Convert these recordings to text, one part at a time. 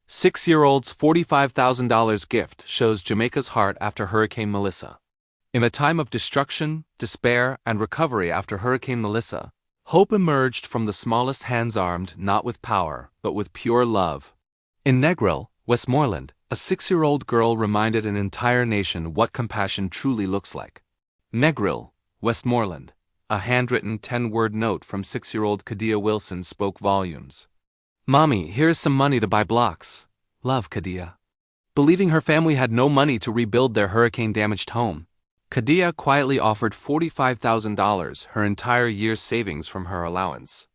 6-year-old's $45,000 gift shows Jamaica's heart after Hurricane Melissa. In a time of destruction, despair, and recovery after Hurricane Melissa, hope emerged from the smallest hands armed not with power, but with pure love. In Negril, Westmoreland, a 6-year-old girl reminded an entire nation what compassion truly looks like. Negril, Westmoreland, a handwritten 10-word note from 6-year-old Kadeea Wilson spoke volumes. "Mommy, here's some money to buy blocks. Love, Kadeea." Believing her family had no money to rebuild their hurricane-damaged home, Kadeea quietly offered $45,000, her entire year's savings from her allowance.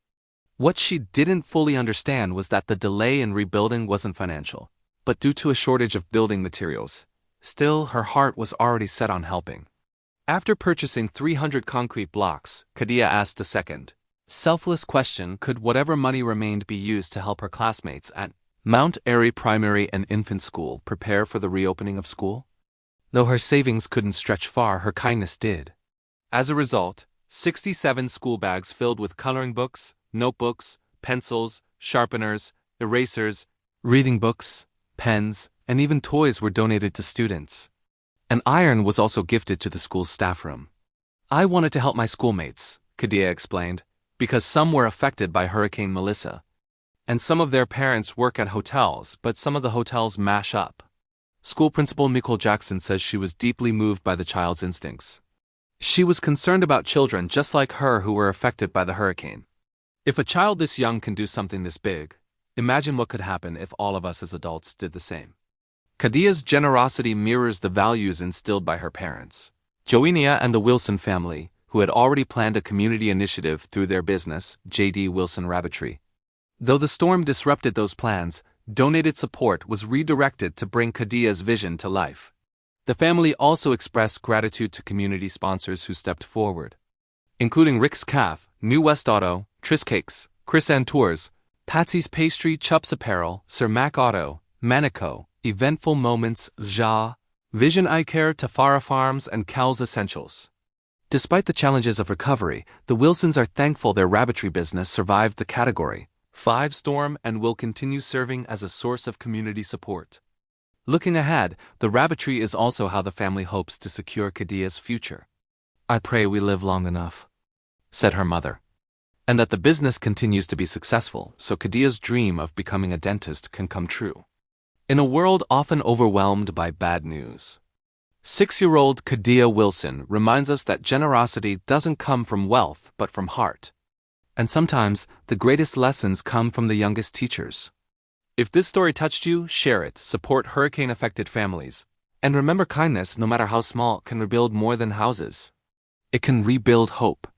What she didn't fully understand was that the delay in rebuilding wasn't financial, but due to a shortage of building materials. Still, her heart was already set on helping. After purchasing 300 concrete blocks, Kadeea asked a second, selfless question: could whatever money remained be used to help her classmates at Mount Airy Primary and Infant School prepare for the reopening of school? Though her savings couldn't stretch far, her kindness did. As a result, 67 school bags filled with coloring books, notebooks, pencils, sharpeners, erasers, reading books, pens, and even toys were donated to students. An iron was also gifted to the school's staff room. "I wanted to help my schoolmates," Kadeea explained, "because some were affected by Hurricane Melissa. And some of their parents work at hotels, but some of the hotels mash up." School principal Nicole Jackson says she was deeply moved by the child's instincts. She was concerned about children just like her who were affected by the hurricane. If a child this young can do something this big, imagine what could happen if all of us as adults did the same. Kadeea's generosity mirrors the values instilled by her parents. Joenia and the Wilson family, who had already planned a community initiative through their business, J.D. Wilson Rabbitry. Though the storm disrupted those plans, donated support was redirected to bring Kadeea's vision to life. The family also expressed gratitude to community sponsors who stepped forward, including Rick's Calf, New West Auto, Tris Cakes, Chris Ann Tours, Patsy's Pastry, Chups Apparel, Sir Mac Auto, Manico, Eventful Moments, Ja, Vision Eye Care, Tafara Farms, and Cal's Essentials. Despite the challenges of recovery, the Wilsons are thankful their rabbitry business survived the Category 5 storm and will continue serving as a source of community support. Looking ahead, the rabbitry is also how the family hopes to secure Kadeea's future. "I pray we live long enough," said her mother, "and that the business continues to be successful so Kadeea's dream of becoming a dentist can come true." In a world often overwhelmed by bad news, 6-year-old Kadeea Wilson reminds us that generosity doesn't come from wealth but from heart. And sometimes, the greatest lessons come from the youngest teachers. If this story touched you, share it, support hurricane-affected families. And remember, kindness, no matter how small, can rebuild more than houses. It can rebuild hope.